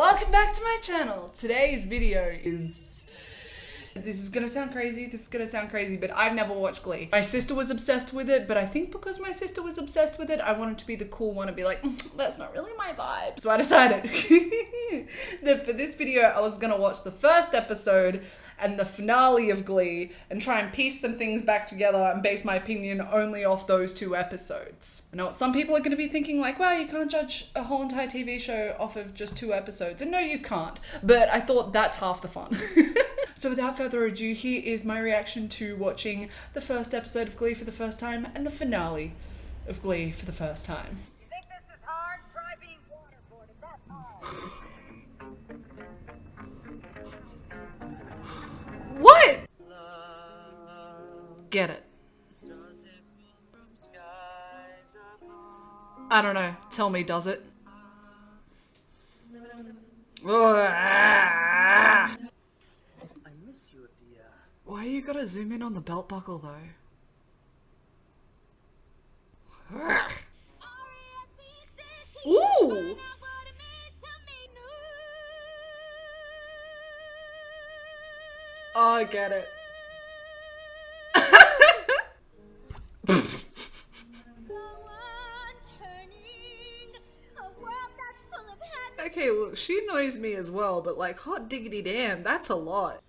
Welcome back to my channel. Today's video is... This is gonna sound crazy, but I've never watched GLEE. My sister was obsessed with it, but I think because my sister was obsessed with it, I wanted to be the cool one and be like, that's not really my vibe. So I decided that for this video, I was gonna watch the first episode and the finale of GLEE and try and piece some things back together and base my opinion only off those two episodes. I know what some people are gonna be thinking, like, wow, you can't judge a whole entire TV show off of just 2 episodes. And no, you can't. But I thought that's half the fun. So without further ado, here is my reaction to watching the first episode of GLEE for the first time and the finale of GLEE for the first time. You think this is hard? Try being waterboarded, that's hard. What? Get it. I don't know. Tell me, does it? Why you gotta zoom in on the belt buckle though? Ooh! Oh, I get it. Okay, look, she annoys me as well, but like, hot diggity damn, that's a lot.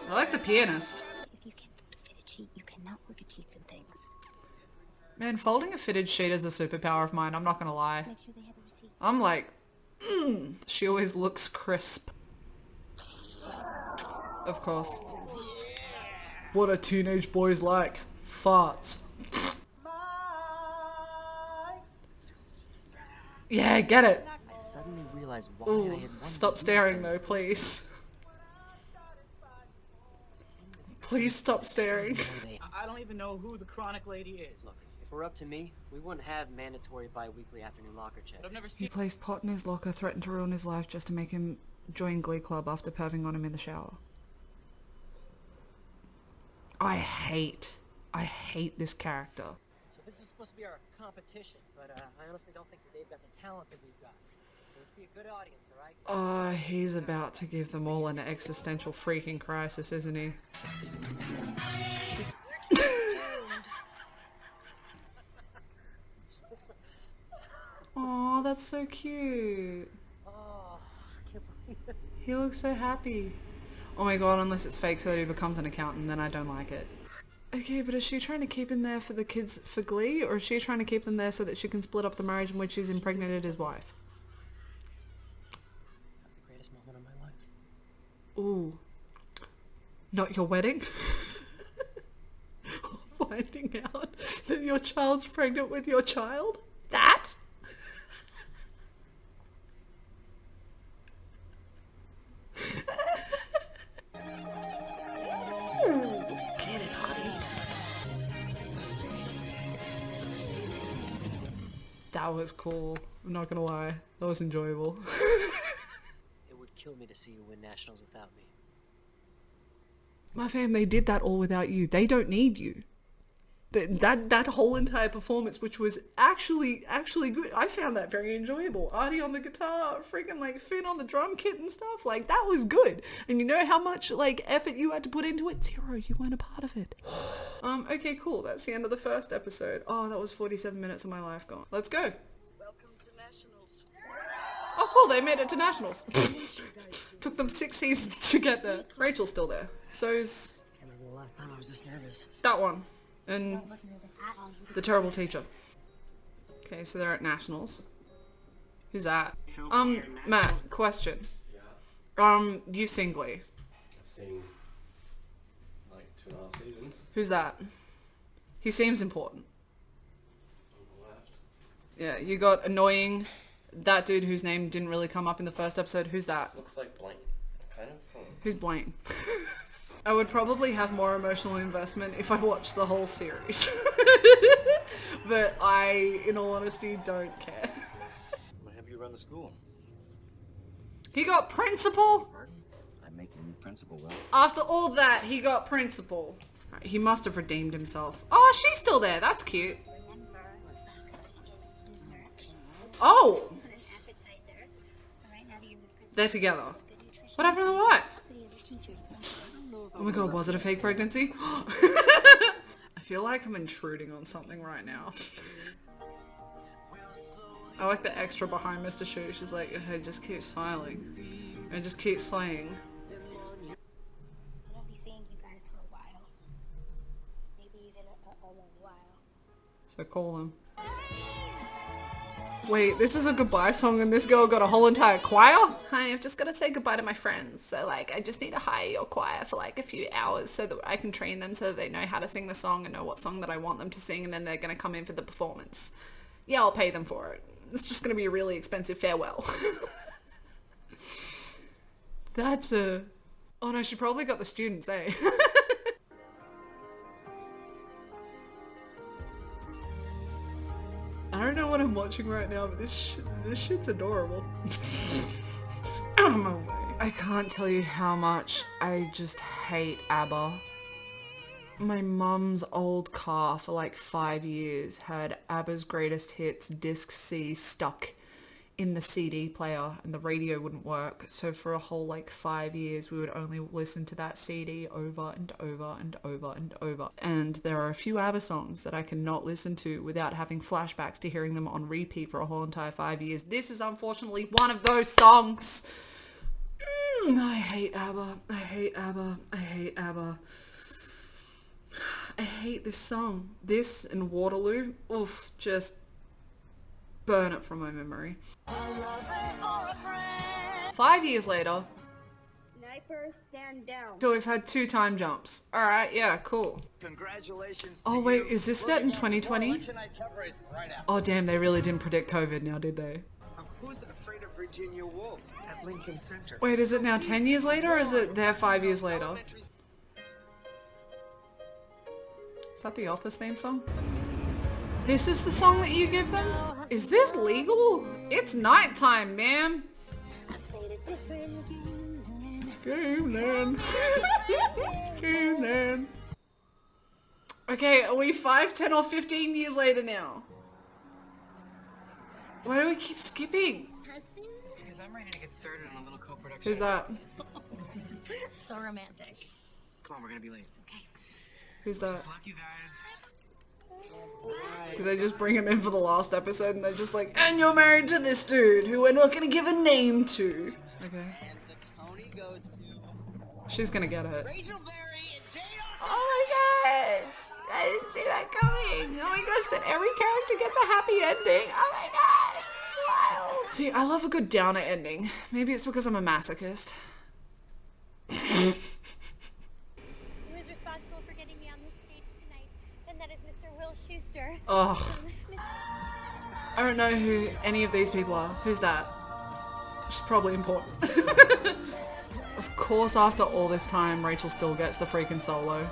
I like the pianist. If you can't fold a fitted sheet, you cannot look at sheets and things. Man, folding a fitted sheet is a superpower of mine, I'm not gonna lie. Make sure they have a receipt. I'm like, she always looks crisp. Of course. What are teenage boys like? Farts. Yeah, get it. I suddenly realized why Ooh, I had wanted stop to do staring something. though, please. Please stop staring. I don't even know who the chronic lady is. Look, if it were up to me, we wouldn't have mandatory bi-weekly afternoon locker checks. I've never He seen. placed pot in his locker, threatened to ruin his life just to make him join GLEE Club after perving on him in the shower. I hate this character. So this is supposed to be our competition, but I honestly don't think that they've got the talent that we've got. So let's be a good audience, alright? Oh, he's about to give them all an existential freaking crisis, isn't he? Oh, that's so cute. Oh, I can't believe it. He looks so happy. Oh my god, unless it's fake so that he becomes an accountant, then I don't like it. Okay, but is she trying to keep him there for the kids for GLEE, or is she trying to keep them there so that she can split up the marriage in which she's impregnated his wife? That was the greatest moment of my life. Ooh. Not your wedding? Finding out that your child's pregnant with your child? That? Get it, hotties. That was cool. I'm not gonna lie. That was enjoyable. It would kill me to see you win nationals without me. My fam, they did that all without you. They don't need you. That whole entire performance, which was actually good, I found that very enjoyable. Artie on the guitar, freaking like Finn on the drum kit and stuff, like that was good. And you know how much like effort you had to put into it? 0, you weren't a part of it. Okay, cool. That's the end of the first episode. Oh, that was 47 minutes of my life gone. Let's go. Welcome to Nationals. Oh, cool, they made it to nationals. Took them 6 seasons to get there. Rachel's still there. So's Can't remember the last time I was this nervous. that one. And the terrible teacher. Okay, so they're at nationals. Who's that? Matt, question. Yeah, You've seen GLEE. I've seen like 2.5 seasons Who's that? He seems important. on the left. Yeah, you got annoying, that dude whose name didn't really come up in the first episode. Who's that? Looks like Blaine, kind of. Who's Blaine? I would probably have more emotional investment if I watched the whole series. But I, in all honesty, don't care. I'm gonna have you run the school. He got principal? Pardon? I'm making you principal, well. After all that, he got principal. He must have redeemed himself. Oh, she's still there. That's cute. Remember, is dessert. Oh! Put an appetizer. They're together. What happened to the wife? Oh my god, was it a fake pregnancy? I feel like I'm intruding on something right now. I like the extra behind Mr Shues. She's like, hey, just keep smiling. And just keep slaying. I won't be seeing you guys for a while. Maybe even a long while. So call him. Wait, this is a goodbye song and this girl got a whole entire choir? Hi, I've just got to say goodbye to my friends. So like, I just need to hire your choir for like a few hours so that I can train them so that they know how to sing the song and know what song that I want them to sing, and then they're going to come in for the performance. Yeah, I'll pay them for it. It's just going to be a really expensive farewell. That's a... Oh no, she probably got the students, eh? I don't know what I'm watching right now, but this shit's adorable. Out of my way. I can't tell you how much I just hate ABBA. My mum's old car for like 5 years had ABBA's Greatest Hits Disc C stuck in the CD player and the radio wouldn't work. So for a whole like 5 years we would only listen to that CD over and over and over and over. And there are a few ABBA songs that I cannot listen to without having flashbacks to hearing them on repeat for a whole entire 5 years. This is unfortunately one of those songs. I hate ABBA. I hate ABBA. I hate ABBA. I hate this song. This and Waterloo. Oof, just burn it from my memory. 5 years later. Sniper, stand down. So we've had 2 time jumps. Alright, yeah, cool. Congratulations. Oh wait, is this set in 2020? Oh damn, they really didn't predict COVID now, did they? Who's afraid of Virginia Woolf at Lincoln Center? Wait, is it now 10 years later or is it there 5 years later? Is that the Office theme song? This is the song that you give them? Is this legal? It's nighttime, ma'am. Game then. Game then. Okay, are we 5, 10 or 15 years later now? Why do we keep skipping? Husband? Because I'm ready to get started on a little co-production. Who's that? So romantic. Come on, we're gonna be late. Okay. Who's that? Good luck, you guys. Did they just bring him in for the last episode and they're just like, and you're married to this dude who we're not gonna give a name to. Okay. And the Tony goes to She's gonna get it. Rachel Berry and Jane Austen. Oh my gosh! I didn't see that coming. Oh my gosh, that every character gets a happy ending. Oh my god! Wow. See, I love a good downer ending. Maybe it's because I'm a masochist. Who is responsible for getting me on this stage tonight? And that is Mr. Shuster. Ugh. I don't know who any of these people are. Who's that? She's probably important. Of course, after all this time, Rachel still gets the freaking solo.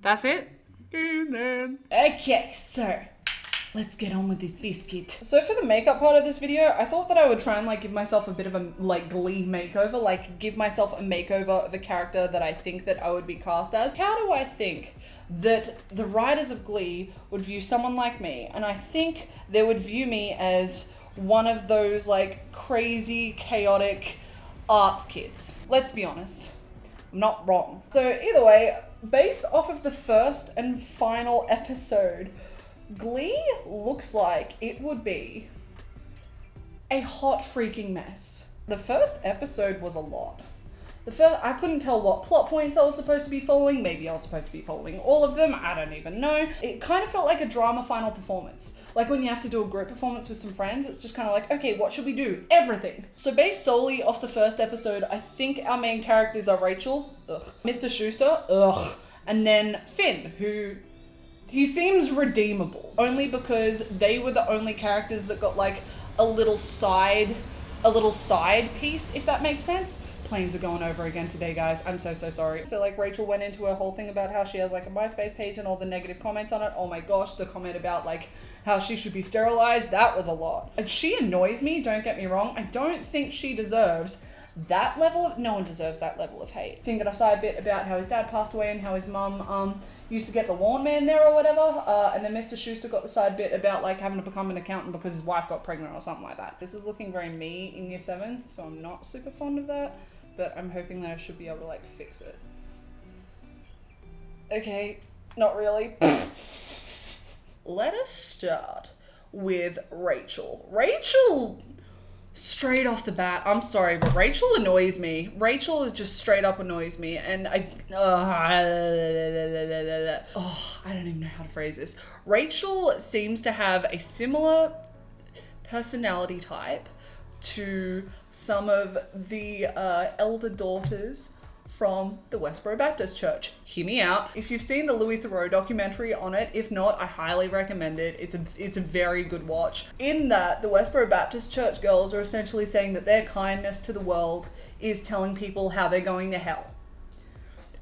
That's it? Okay, so let's get on with this biscuit. So for the makeup part of this video, I thought that I would try and like give myself a bit of a like Glee makeover, like give myself a makeover of a character that I think that I would be cast as. How do I think that the writers of Glee would view someone like me? And I think they would view me as one of those like crazy, chaotic arts kids. Let's be honest, I'm not wrong. So either way, based off of the first and final episode, Glee looks like it would be a hot freaking mess. The first episode was a lot. I couldn't tell what plot points I was supposed to be following. Maybe I was supposed to be following all of them. I don't even know. It kind of felt like a drama final performance. Like when you have to do a group performance with some friends, it's just kind of like, okay, what should we do? Everything. So based solely off the first episode, I think our main characters are Rachel, ugh, Mr. Shuster, ugh, and then Finn, who he seems redeemable. Only because they were the only characters that got like a little side piece, if that makes sense. Planes are going over again today, guys. I'm so sorry. So like Rachel went into her whole thing about how she has like a MySpace page and all the negative comments on it. Oh my gosh, the comment about like how she should be sterilized, that was a lot. And she annoys me, don't get me wrong. I don't think she deserves that level of, no one deserves that level of hate. Thinking a side bit about how his dad passed away and how his mum used to get the lawn man there or whatever, and then Mr. Shuster got the side bit about like having to become an accountant because his wife got pregnant or something like that. This is looking very me in year 7, so I'm not super fond of that, but I'm hoping that I should be able to like fix it. Okay, not really. Let us start with Rachel. Rachel, straight off the bat, I'm sorry, but Rachel annoys me. Rachel is just straight up annoys me, and I don't even know how to phrase this. Rachel seems to have a similar personality type to some of the elder daughters from the Westboro Baptist Church. Hear me out. If you've seen the Louis Theroux documentary on it, if not, I highly recommend it. It's a very good watch. In that, the Westboro Baptist Church girls are essentially saying that their kindness to the world is telling people how they're going to hell.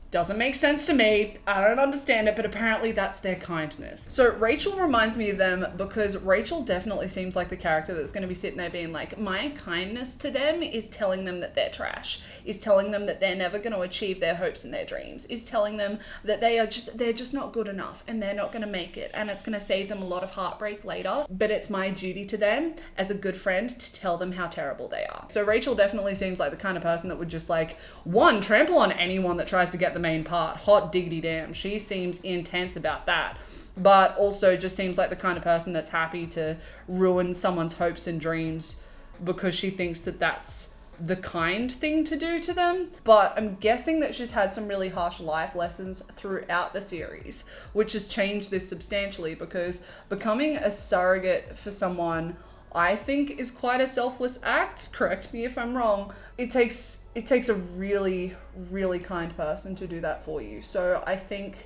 Doesn't make sense to me. I don't understand it, but apparently that's their kindness. So Rachel reminds me of them because Rachel definitely seems like the character that's going to be sitting there being like, my kindness to them is telling them that they're trash, is telling them that they're never going to achieve their hopes and their dreams, is telling them that they're just not good enough and they're not going to make it, and it's going to save them a lot of heartbreak later, but it's my duty to them as a good friend to tell them how terrible they are. So Rachel definitely seems like the kind of person that would just like, one, trample on anyone that tries to get the main part. Hot diggity damn. She seems intense about that. But also just seems like the kind of person that's happy to ruin someone's hopes and dreams because she thinks that that's the kind thing to do to them. But I'm guessing that she's had some really harsh life lessons throughout the series, which has changed this substantially, because becoming a surrogate for someone, I think, is quite a selfless act. Correct me if I'm wrong. It takes a really, really kind person to do that for you. So I think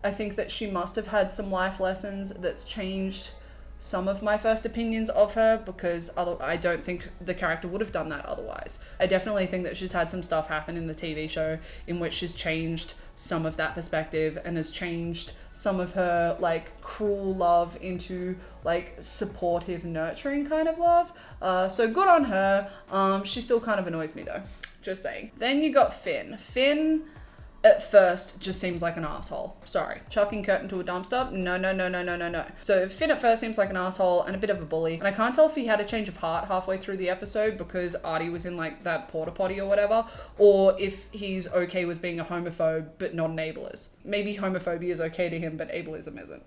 that she must have had some life lessons that's changed some of my first opinions of her, because I don't think the character would have done that otherwise. I definitely think that she's had some stuff happen in the TV show in which she's changed some of that perspective and has changed some of her like cruel love into like supportive, nurturing kind of love. So good on her. She still kind of annoys me though. Just saying. Then you got Finn. Finn at first just seems like an asshole. Sorry. Chucking Kurt into a dumpster? No. So Finn at first seems like an asshole and a bit of a bully. And I can't tell if he had a change of heart halfway through the episode because Artie was in like that porta potty or whatever, or if he's okay with being a homophobe but not an ableist. Maybe homophobia is okay to him, but ableism isn't.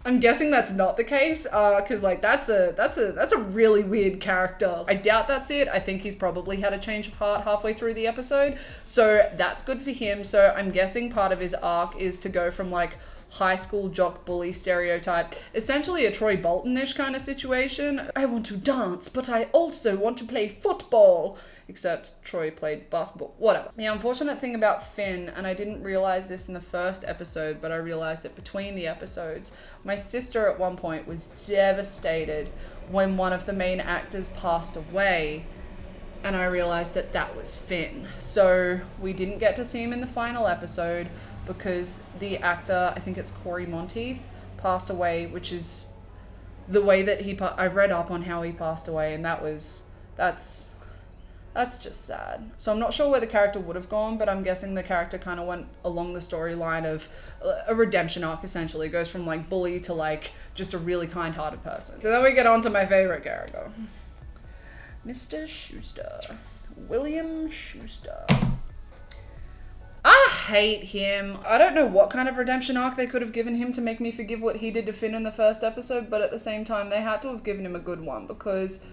I'm guessing that's not the case, because like that's a really weird character. I doubt that's it. I think he's probably had a change of heart halfway through the episode, so that's good for him. So I'm guessing part of his arc is to go from like high school jock bully stereotype, essentially a Troy Bolton-ish kind of situation. I want to dance, but I also want to play football. Except Troy played basketball, whatever. The unfortunate thing about Finn, and I didn't realize this in the first episode, but I realized it between the episodes, my sister at one point was devastated when one of the main actors passed away, and I realized that that was Finn. So we didn't get to see him in the final episode because the actor, I think it's Corey Monteith, passed away, which is the way that I read up on how he passed away, and that's just sad. So I'm not sure where the character would have gone, but I'm guessing the character kind of went along the storyline of a redemption arc, essentially. It goes from like bully to like just a really kind-hearted person. So then we get on to my favorite character. Mr. Shuster. William Shuster. I hate him. I don't know what kind of redemption arc they could have given him to make me forgive what he did to Finn in the first episode, but at the same time, they had to have given him a good one because,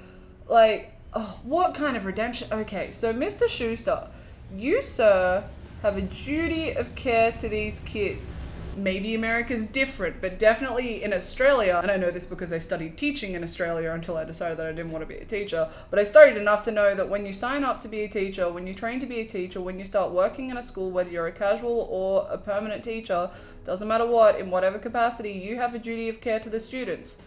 like, oh, what kind of redemption? Okay, so Mr. Shuster, you, sir, have a duty of care to these kids. Maybe America's different, but definitely in Australia, and I know this because I studied teaching in Australia until I decided that I didn't want to be a teacher, but I studied enough to know that when you sign up to be a teacher, when you train to be a teacher, when you start working in a school, whether you're a casual or a permanent teacher, doesn't matter what, in whatever capacity, you have a duty of care to the students.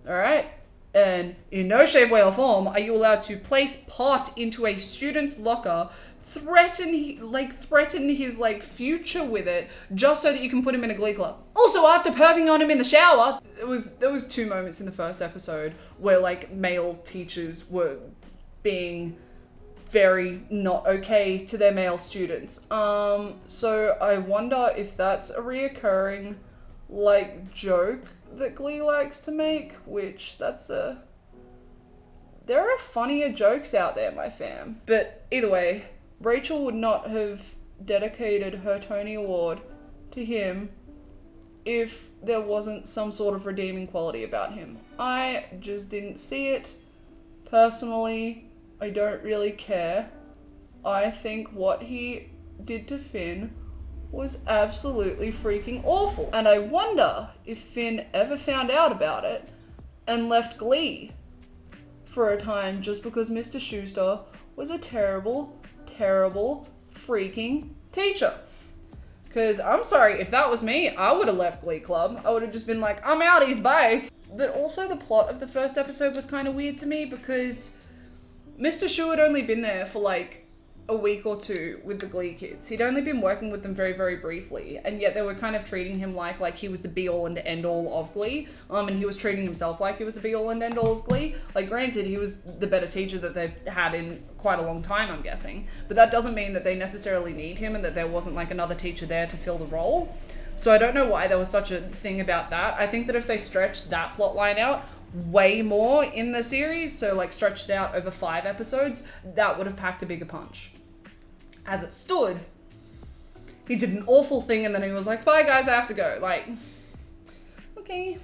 All right? And in no shape, way, or form are you allowed to place pot into a student's locker, threaten his like future with it, just so that you can put him in a glee club. Also, after perving on him in the shower, there was 2 moments in the first episode where like male teachers were being very not okay to their male students. So I wonder if that's a reoccurring like joke that Glee likes to make, which there are funnier jokes out there, my fam. But either way, Rachel would not have dedicated her Tony Award to him if there wasn't some sort of redeeming quality about him. I just didn't see it. Personally, I don't really care. I think what he did to Finn was absolutely freaking awful. And I wonder if Finn ever found out about it and left Glee for a time just because Mr. Shuster was a terrible, terrible freaking teacher. Because I'm sorry, if that was me, I would have left Glee Club. I would have just been like, I'm out, he's base. But also the plot of the first episode was kind of weird to me because Mr. Shues had only been there for like a week or two with the Glee kids. He'd only been working with them very, very briefly, and yet they were kind of treating him like he was the be-all and end-all of Glee, and he was treating himself like he was the be-all and end-all of Glee. Like, granted, he was the better teacher that they've had in quite a long time, I'm guessing, but that doesn't mean that they necessarily need him and that there wasn't like another teacher there to fill the role. So I don't know why there was such a thing about that. I think that if they stretched that plot line out way more in the series, so like stretched it out over 5 episodes, that would have packed a bigger punch. As it stood, he did an awful thing and then he was like, bye guys, I have to go. Like, okay.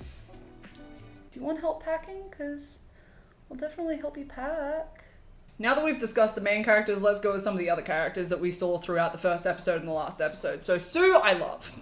Do you want help packing? Because I'll definitely help you pack. Now that we've discussed the main characters, let's go with some of the other characters that we saw throughout the first episode and the last episode. So Sue, I love.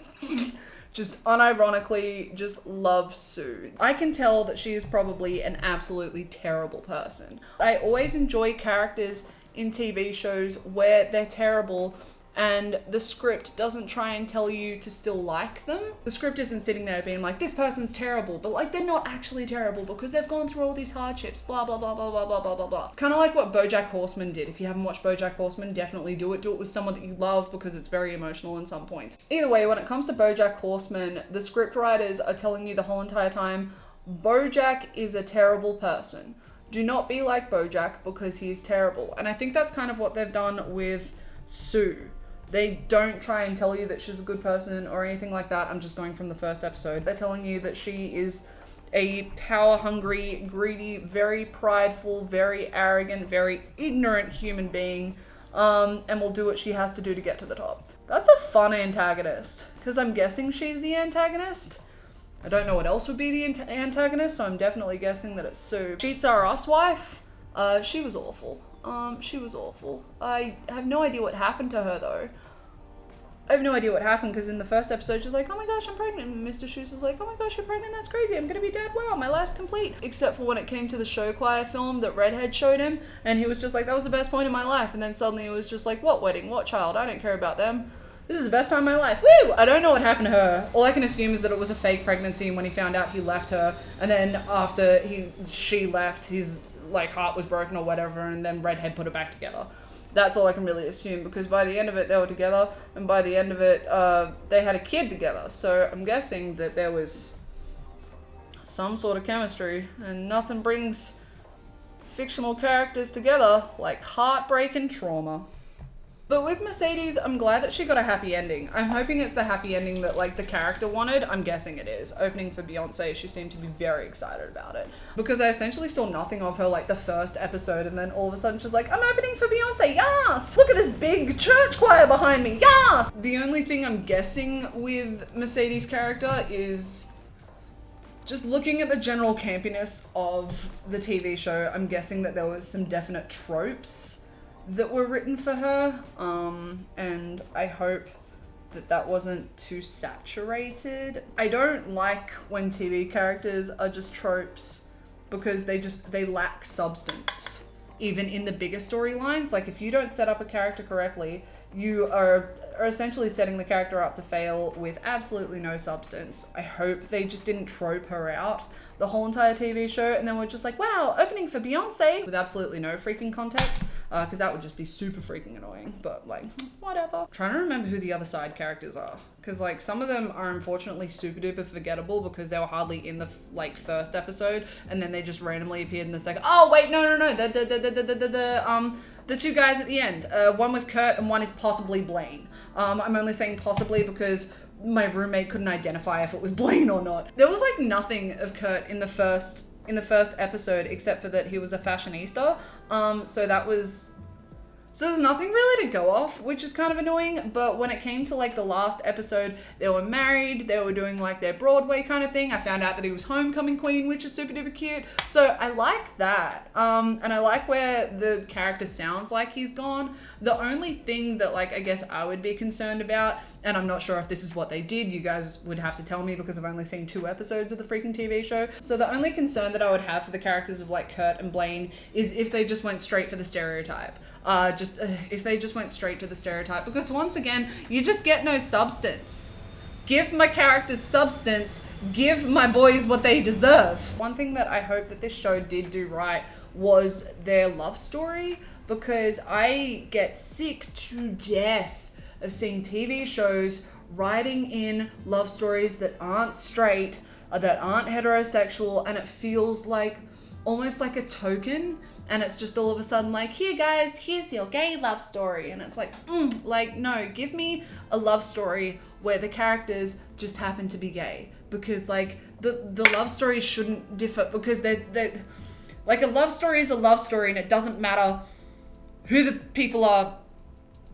Just unironically, just love Sue. I can tell that she is probably an absolutely terrible person. I always enjoy characters in TV shows where they're terrible and the script doesn't try and tell you to still like them. The script isn't sitting there being like, this person's terrible, but like they're not actually terrible because they've gone through all these hardships, blah, blah, blah, blah, blah, blah, blah, blah, blah. It's kind of like what BoJack Horseman did. If you haven't watched BoJack Horseman, definitely do it. Do it with someone that you love because it's very emotional in some points. Either way, when it comes to BoJack Horseman, the script writers are telling you the whole entire time, BoJack is a terrible person. Do not be like BoJack because he is terrible. And I think that's kind of what they've done with Sue. They don't try and tell you that she's a good person or anything like that. I'm just going from the first episode. They're telling you that she is a power-hungry, greedy, very prideful, very arrogant, very ignorant human being, and will do what she has to do to get to the top. That's a fun antagonist, because I'm guessing she's the antagonist. I don't know what else would be the antagonist, so I'm definitely guessing that it's Sue. Cheats Are Us wife? She was awful. She was awful. I have no idea what happened to her, though. I have no idea what happened, because in the first episode, she's like, oh my gosh, I'm pregnant. And Mr. Shues is like, oh my gosh, you're pregnant? That's crazy. I'm gonna be dead. Wow, my life's complete. Except for when it came to the show choir film that Redhead showed him, and he was just like, that was the best point in my life. And then suddenly it was just like, what wedding? What child? I don't care about them. This is the best time of my life. Woo! I don't know what happened to her. All I can assume is that it was a fake pregnancy, and when he found out, he left her. And then after she left, his like heart was broken or whatever, and then Redhead put it back together. That's all I can really assume, because by the end of it, they were together, and by the end of it, they had a kid together. So I'm guessing that there was some sort of chemistry, and nothing brings fictional characters together like heartbreak and trauma. But with Mercedes, I'm glad that she got a happy ending. I'm hoping it's the happy ending that like the character wanted. I'm guessing it is. Opening for Beyonce, she seemed to be very excited about it. Because I essentially saw nothing of her like the first episode, and then all of a sudden she's like, I'm opening for Beyonce, yes! Look at this big church choir behind me, yes! The only thing I'm guessing with Mercedes' character is just looking at the general campiness of the TV show, I'm guessing that there was some definite tropes that were written for her, and I hope that that wasn't too saturated. I don't like when TV characters are just tropes because they lack substance. Even in the bigger storylines, like if you don't set up a character correctly, you are essentially setting the character up to fail with absolutely no substance. I hope they just didn't trope her out the whole entire TV show, and then we're just like, wow, opening for Beyonce, with absolutely no freaking context, because that would just be super freaking annoying, but like, whatever. I'm trying to remember who the other side characters are, because like some of them are unfortunately super duper forgettable because they were hardly in the like first episode, and then they just randomly appeared in the second. Oh wait, no, the two guys at the end. One was Kurt and one is possibly Blaine. I'm only saying possibly because my roommate couldn't identify if it was Blaine or not. There was like nothing of Kurt in the first episode except for that he was a fashionista. So there's nothing really to go off, which is kind of annoying. But when it came to like the last episode, they were married, they were doing like their Broadway kind of thing. I found out that he was homecoming queen, which is super duper cute. So I like that. And I like where the character sounds like he's gone. The only thing that like, I guess I would be concerned about, and I'm not sure if this is what they did, you guys would have to tell me because I've only seen 2 episodes of the freaking TV show. So the only concern that I would have for the characters of like Kurt and Blaine is if they just went straight for the stereotype. If they just went straight to the stereotype, because once again, you just get no substance. Give my characters substance, give my boys what they deserve. One thing that I hope that this show did do right was their love story, because I get sick to death of seeing TV shows writing in love stories that aren't straight, that aren't heterosexual, and it feels like almost like a token. And it's just all of a sudden like, here guys, here's your gay love story. And it's like, no, give me a love story where the characters just happen to be gay. Because like the love stories shouldn't differ, because they're like, a love story is a love story, and it doesn't matter who the people are.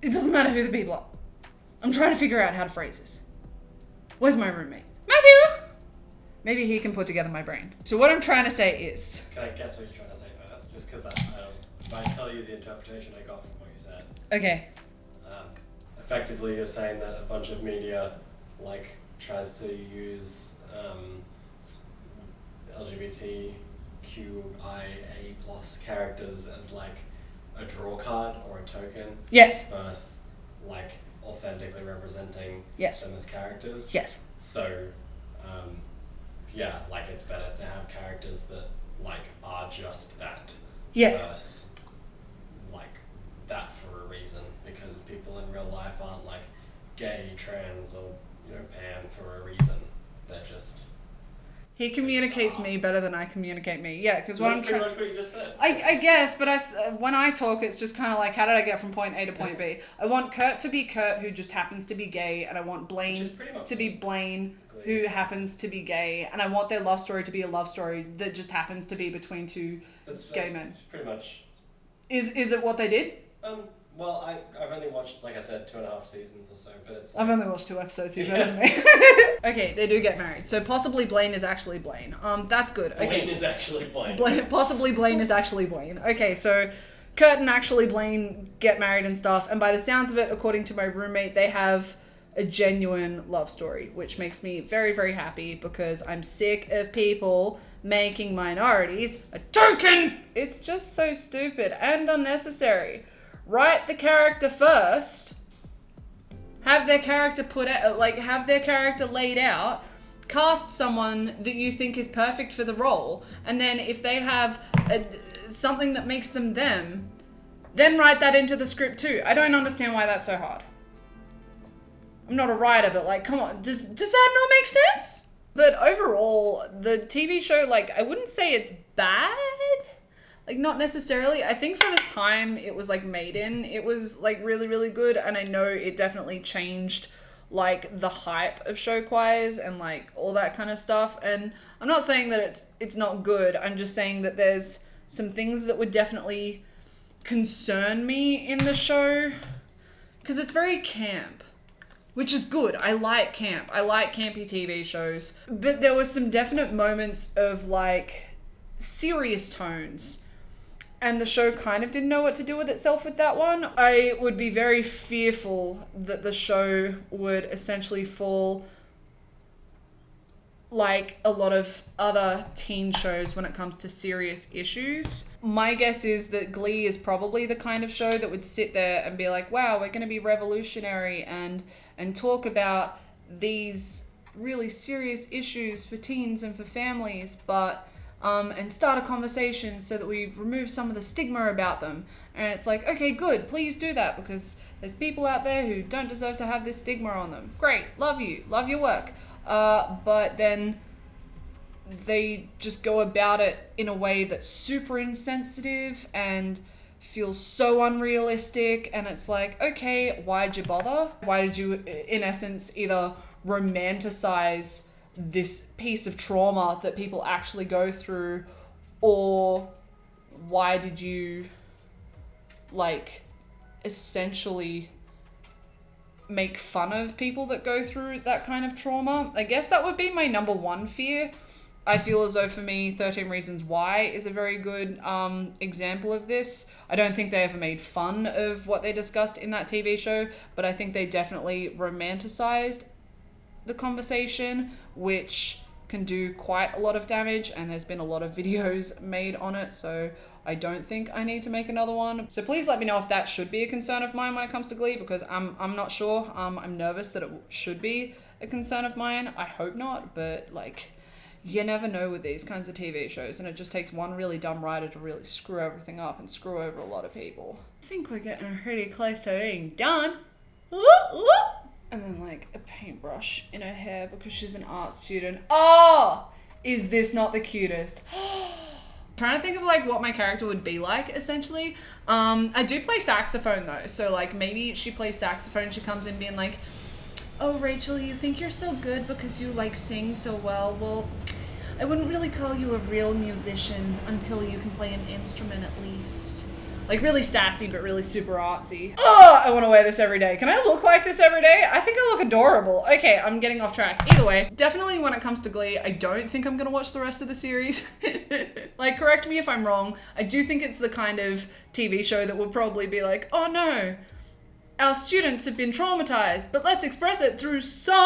It doesn't matter who the people are. I'm trying to figure out how to phrase this. Where's my roommate? Matthew! Maybe he can put together my brain. So what I'm trying to say is... Can I guess what you're trying to say first? Just because I might tell you the interpretation I got from what you said. Okay. Effectively, you're saying that a bunch of media like tries to use LGBTQIA+ characters as like a draw card or a token. Yes. Versus like authentically representing yes. them as characters. Yes. So, yeah, like it's better to have characters that like are just that. Yeah. Versus like that for a reason, because people in real life aren't like gay, trans, or pan for a reason. They're just. He communicates me better than I communicate me. Yeah, because what I'm trying. That's pretty much what you just said. I guess, but when I talk, it's just kind of like, how did I get from point A to point B? I want Kurt to be Kurt, who just happens to be gay, and I want Blaine to be Blaine, who happens to be gay, and I want their love story to be a love story that just happens to be between two gay men. Pretty much. Is it what they did? Well, I've only watched, like I said, 2.5 seasons or so, but it's... I've only watched 2 episodes, you've heard of me. Okay, they do get married. So possibly Blaine is actually Blaine. That's good. Okay. Blaine is actually Blaine. Possibly Blaine is actually Blaine. Okay, so Kurt and actually Blaine get married and stuff, and by the sounds of it, according to my roommate, they have a genuine love story, which makes me very, very happy, because I'm sick of people making minorities a token! It's just so stupid and unnecessary. Write the character first, have their character have their character laid out, cast someone that you think is perfect for the role, and then if they have something that makes them them, then write that into the script too. I don't understand why that's so hard. I'm not a writer, but like, come on, does that not make sense? But overall, the TV show, like, I wouldn't say it's bad. Like, not necessarily. I think for the time it was like made in, it was like really, really good. And I know it definitely changed like the hype of show choirs and like all that kind of stuff. And I'm not saying that it's not good. I'm just saying that there's some things that would definitely concern me in the show, because it's very camp, which is good. I like camp. I like campy TV shows. But there were some definite moments of like serious tones, and the show kind of didn't know what to do with itself with that one. I would be very fearful that the show would essentially fall like a lot of other teen shows when it comes to serious issues. My guess is that GLEE is probably the kind of show that would sit there and be like, wow, we're going to be revolutionary and talk about these really serious issues for teens and for families, but and start a conversation so that we remove some of the stigma about them. And it's like, okay, good, please do that, because there's people out there who don't deserve to have this stigma on them. Great, love you, love your work. But then they just go about it in a way that's super insensitive and feels so unrealistic, and it's like, okay, why'd you bother? Why did you, in essence, either romanticize this piece of trauma that people actually go through, or why did you, like, essentially make fun of people that go through that kind of trauma? I guess that would be my number one fear. I feel as though for me, 13 Reasons Why is a very good example of this. I don't think they ever made fun of what they discussed in that TV show, but I think they definitely romanticized the conversation, which can do quite a lot of damage, and there's been a lot of videos made on it, so I don't think I need to make another one. So please let me know if that should be a concern of mine when it comes to GLEE, because I'm not sure. I'm nervous that it should be a concern of mine. I hope not, but like, you never know with these kinds of TV shows, and it just takes one really dumb writer to really screw everything up and screw over a lot of people. I think we're getting pretty close to being done. And then like a paintbrush in her hair because she's an art student. Oh, is this not the cutest? Trying to think of like what my character would be like, essentially. I do play saxophone though, so like maybe she plays saxophone, she comes in being like, oh Rachel, you think you're so good because you like sing so well. Well, I wouldn't really call you a real musician until you can play an instrument at least. Like really sassy, but really super artsy. Oh, I want to wear this every day. Can I look like this every day? I think I look adorable. Okay, I'm getting off track. Either way, definitely when it comes to GLEE, I don't think I'm gonna watch the rest of the series. Like, correct me if I'm wrong. I do think it's the kind of TV show that would probably be like, oh no, our students have been traumatized, but let's express it through song.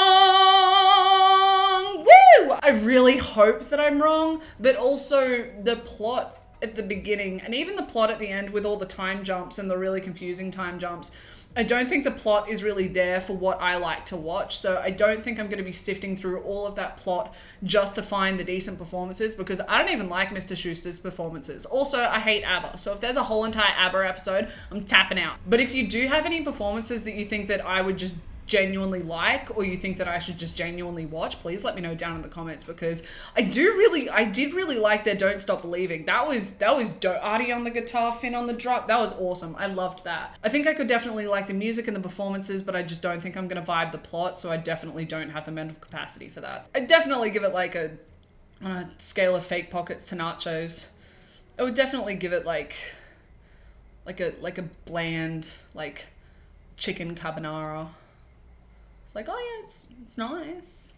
Woo! I really hope that I'm wrong, but also the plot at the beginning and even the plot at the end with all the time jumps and the really confusing time jumps, I don't think the plot is really there for what I like to watch. So I don't think I'm going to be sifting through all of that plot just to find the decent performances, because I don't even like Mr. Shuster's performances. Also, I hate ABBA. So if there's a whole entire ABBA episode, I'm tapping out. But if you do have any performances that you think that I would just genuinely like, or you think that I should just genuinely watch, please let me know down in the comments, because I did really like their Don't Stop Believing. That was dope. Artie on the guitar, Finn on the drum. That was awesome. I loved that. I think I could definitely like the music and the performances, but I just don't think I'm gonna vibe the plot, so I definitely don't have the mental capacity for that. I'd definitely give it like on a scale of fake pockets to nachos, I would definitely give it like a bland like chicken carbonara. Like, oh yeah, it's nice.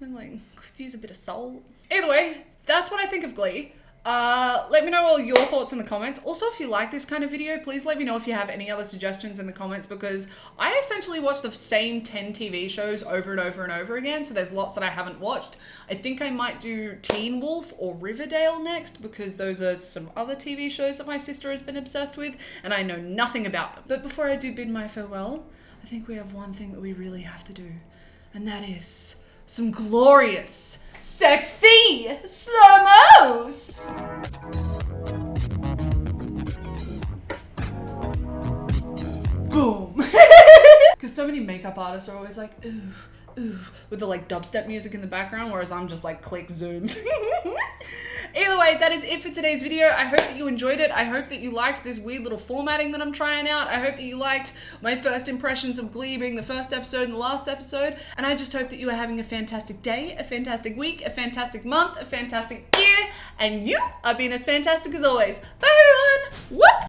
And like, could use a bit of salt. Either way, that's what I think of GLEE. Let me know all your thoughts in the comments. Also, if you like this kind of video, please let me know if you have any other suggestions in the comments, because I essentially watch the same 10 TV shows over and over and over again, so there's lots that I haven't watched. I think I might do Teen Wolf or Riverdale next, because those are some other TV shows that my sister has been obsessed with, and I know nothing about them. But before I do bid my farewell, I think we have one thing that we really have to do, and that is some glorious, sexy slow-mos. Boom. Because so many makeup artists are always like, ooh, ooh, with the like dubstep music in the background, whereas I'm just like click zoom. Either way, that is it for today's video. I hope that you enjoyed it. I hope that you liked this weird little formatting that I'm trying out. I hope that you liked my first impressions of GLEE being the first episode and the last episode. And I just hope that you are having a fantastic day, a fantastic week, a fantastic month, a fantastic year, and you are being as fantastic as always. Bye everyone! Whoop!